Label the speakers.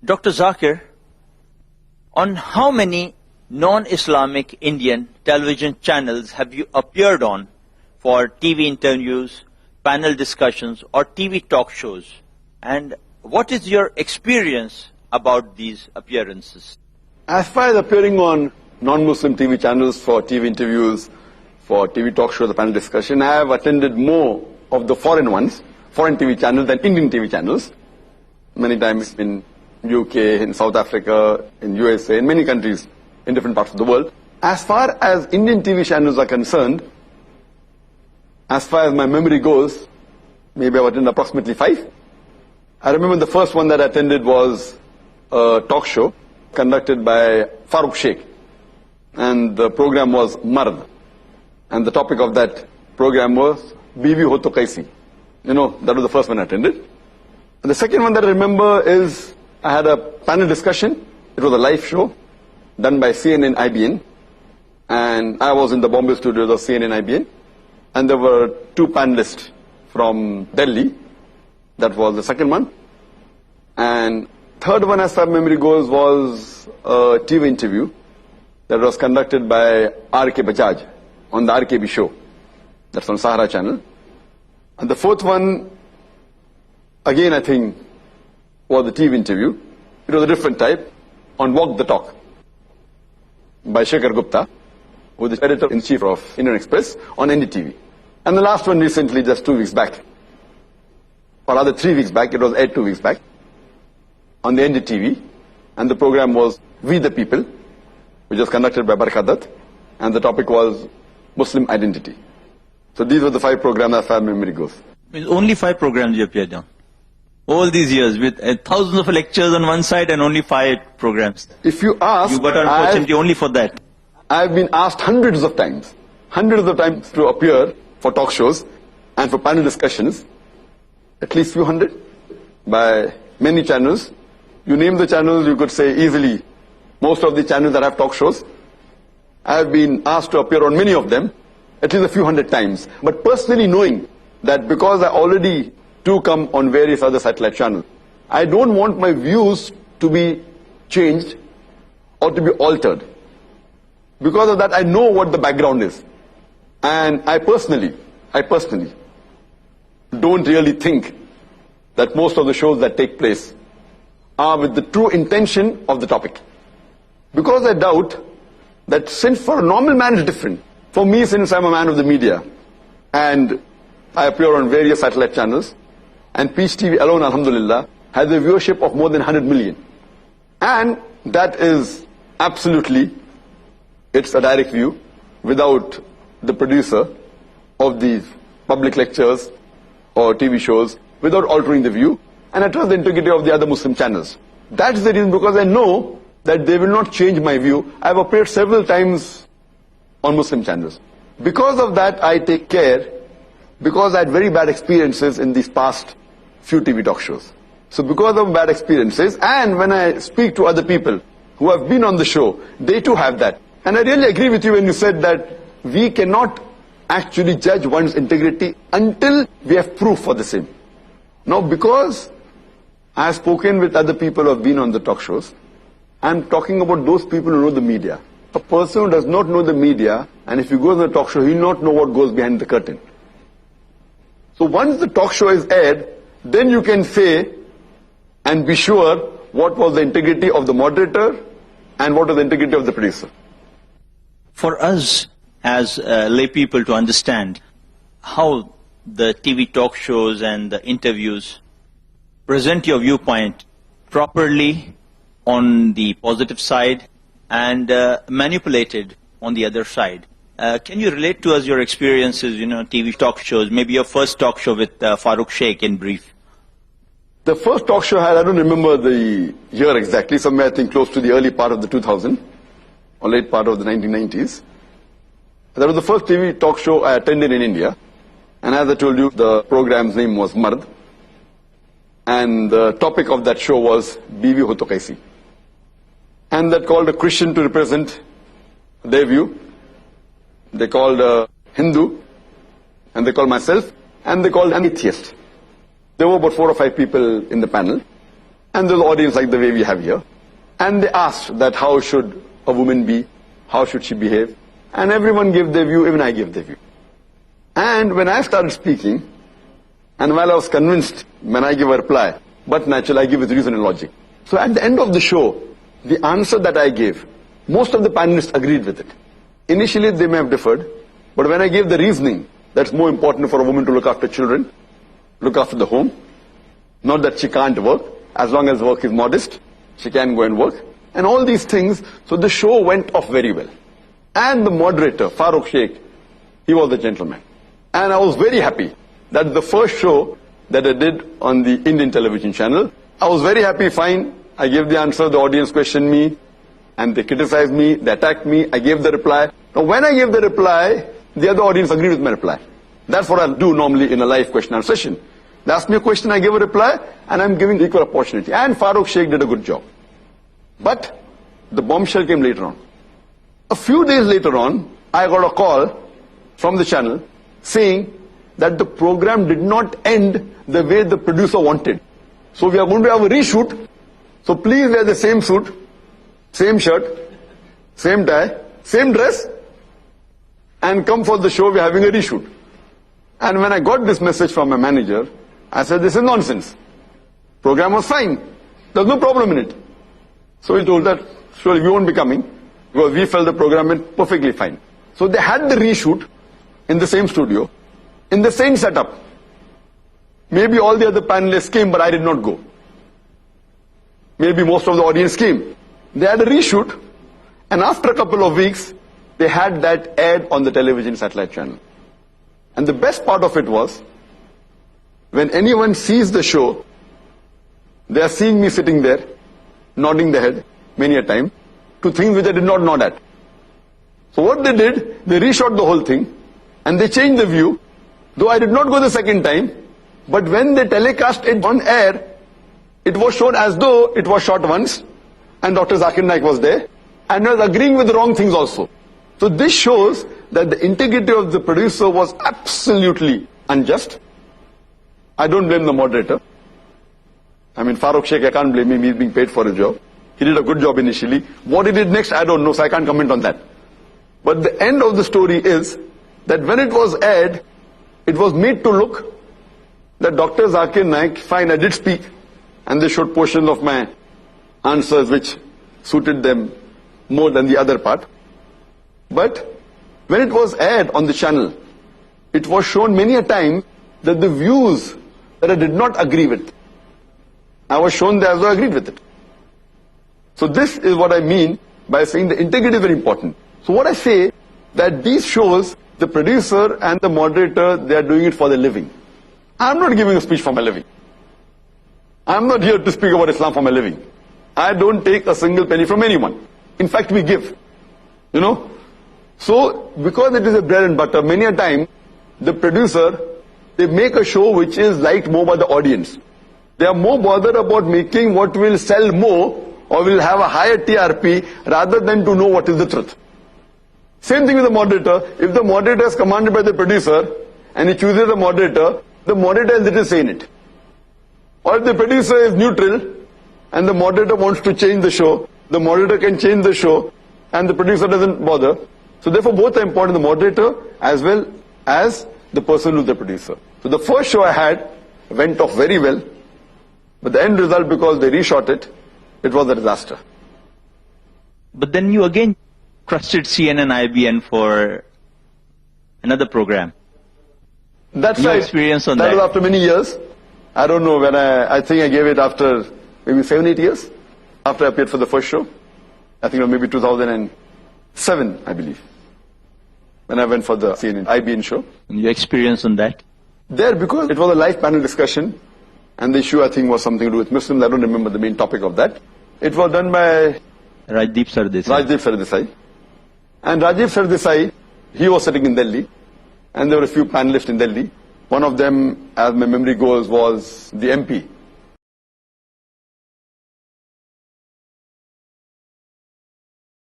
Speaker 1: Dr. Zakir, on how many non-Islamic Indian television channels have you appeared on for TV interviews, panel discussions or TV talk shows? And what is your experience about these appearances?
Speaker 2: As far as appearing on non-Muslim TV channels for TV interviews, for TV talk shows, the panel discussion, I have attended more of the foreign ones, foreign TV channels than Indian TV channels. Many times in UK, in South Africa, in USA, in many countries, in different parts of the world. As far as Indian TV channels are concerned, as far as my memory goes, maybe I've attended approximately 5. I remember the first one that I attended was a talk show conducted by Farooq Sheikh, and the program was Mard, and the topic of that program was Biwi Ho To Kaisi. You know, that was the first one I attended. And the second one that I remember is I had a panel discussion. It was a live show done by CNN IBN, and I was in the Bombay studios of CNN IBN, and there were 2 panelists from Delhi. That was the second one. And third one, as far as memory goes, was a TV interview that was conducted by R.K. Bajaj on the RKB show. That's on Sahara channel. And the fourth one, again I think, was the TV interview. It was a different type, on Walk the Talk by Shekhar Gupta, who is the editor-in-chief of Indian Express, on NDTV. And the last one recently, just 2 weeks back, or rather 3 weeks back, it was aired 2 weeks back, on the NDTV, and the program was We the People, which was conducted by Barkha Dutt, and the topic was Muslim identity. So these were the 5 programs as far as memory goes.
Speaker 1: Only 5 programs you appeared on? All these years, with thousands of lectures on one side and only 5 programs.
Speaker 2: If you ask,
Speaker 1: you got unfortunately only for that.
Speaker 2: I've been asked hundreds of times to appear for talk shows and for panel discussions, at least few hundred, by many channels. You name the channels, you could say easily, most of the channels that have talk shows. I have been asked to appear on many of them, at least a few hundred times. But personally knowing that because I already do come on various other satellite channels, I don't want my views to be changed or to be altered. Because of that, I know what the background is. And I personally don't really think that most of the shows that take place are with the true intention of the topic. Because I doubt that, since for a normal man it's different. For me, since I'm a man of the media, and I appear on various satellite channels, and Peace TV alone, alhamdulillah, has a viewership of more than 100 million. And that is absolutely, it's a direct view, without the producer of these public lectures or TV shows, without altering the view, and I trust the integrity of the other Muslim channels. That's the reason, because I know that they will not change my view. I've appeared several times on Muslim channels. Because of that, I take care, because I had very bad experiences in these past few TV talk shows. So because of bad experiences, and when I speak to other people who have been on the show, they too have that. And I really agree with you when you said that we cannot actually judge one's integrity until we have proof for the same. Now, because I have spoken with other people who have been on the talk shows, I'm talking about those people who know the media. A person who does not know the media, and if he goes on a talk show, he will not know what goes behind the curtain. So once the talk show is aired, then you can say and be sure what was the integrity of the moderator and what was the integrity of the producer.
Speaker 1: For us as lay people to understand how the TV talk shows and the interviews present your viewpoint properly on the positive side and manipulated on the other side. Can you relate to us your experiences, TV talk shows, maybe your first talk show with Farooq Sheikh in brief?
Speaker 2: The first talk show I don't remember the year exactly, somewhere I think close to the early part of the 2000s, or late part of the 1990s. That was the first TV talk show I attended in India. And as I told you, the program's name was Mard. And the topic of that show was Biwi Ho To Kaisi. And that called a Christian to represent their view. They called a Hindu, and they called myself, and they called an atheist. There were about 4 or 5 people in the panel. And there's an audience like the way we have here. And they asked that how should a woman be, how should she behave, and everyone gave their view, even I gave their view. And when I started speaking, and while I was convinced when I give a reply, but naturally I give with reason and logic. So at the end of the show, the answer that I gave, most of the panelists agreed with it. Initially they may have differed, but when I gave the reasoning, that's more important for a woman to look after children, look after the home, not that she can't work, as long as work is modest, she can go and work, and all these things. So the show went off very well. And the moderator, Farooq Sheikh, he was a gentleman. And I was very happy that the first show that I did on the Indian television channel, I was very happy, fine, I gave the answer, the audience questioned me, and they criticized me, they attacked me, I gave the reply. Now when I gave the reply, the other audience agreed with my reply. That's what I do normally in a live question and session. They asked me a question, I gave a reply, and I'm giving equal opportunity. And Farooq Sheikh did a good job. But the bombshell came later on. A few days later on, I got a call from the channel saying that the program did not end the way the producer wanted. So we are going to have a reshoot. So please wear the same suit, same shirt, same tie, same dress, and come for the show, we are having a reshoot. And when I got this message from my manager, I said, this is nonsense. Program was fine. There's no problem in it. So he told that, surely we won't be coming, because we felt the program went perfectly fine. So they had the reshoot in the same studio, in the same setup. Maybe all the other panelists came, but I did not go. Maybe most of the audience came. They had a reshoot, and after a couple of weeks, they had that aired on the television satellite channel. And the best part of it was, when anyone sees the show, they are seeing me sitting there, nodding the head, many a time, to things which I did not nod at. So what they did, they reshot the whole thing, and they changed the view, though I did not go the second time, but when they telecast it on air, it was shown as though it was shot once, and Dr. Zakir Naik was there, and was agreeing with the wrong things also. So this shows that the integrity of the producer was absolutely unjust. I don't blame the moderator. I mean, Farooq Sheikh, I can't blame him, he's being paid for his job. He did a good job initially. What he did next, I don't know, so I can't comment on that. But the end of the story is that when it was aired, it was made to look that Dr. Zakir Naik, fine, I did speak, and they showed portions of my answers which suited them more than the other part. But when it was aired on the channel, it was shown many a time that the views that I did not agree with, I was shown that as though I agreed with it. So this is what I mean by saying the integrity is very important. So what I say, that these shows, the producer and the moderator, they are doing it for their living. I'm not giving a speech for my living. I'm not here to speak about Islam for my living. I don't take a single penny from anyone. In fact, we give. You know? So, because it is a bread and butter, many a time, the producer, they make a show which is liked more by the audience. They are more bothered about making what will sell more or will have a higher TRP rather than to know what is the truth. Same thing with the moderator. If the moderator is commanded by the producer and he chooses a moderator, the moderator has little say in it. Or if the producer is neutral and the moderator wants to change the show, the moderator can change the show and the producer doesn't bother. So therefore both are important, the moderator as well as the person who is the producer. So the first show I had went off very well, but the end result, because they reshot it, it was a disaster.
Speaker 1: But then you again trusted CNN IBN for another program.
Speaker 2: That's
Speaker 1: Your
Speaker 2: right.
Speaker 1: experience on
Speaker 2: That
Speaker 1: that?
Speaker 2: was after many years. I don't know when I think I gave it after maybe 7-8 years after I appeared for the first show. I think it was maybe 2007, I believe, when I went for the CNN IBN show.
Speaker 1: Your experience on that?
Speaker 2: There, because it was a live panel discussion, and the issue I think was something to do with Muslims. I don't remember the main topic of that. It was done by
Speaker 1: Rajdeep Sardesai.
Speaker 2: Rajdeep Sardesai. And Rajdeep Sardesai, he was sitting in Delhi, and there were a few panelists in Delhi. One of them, as my memory goes, was the MP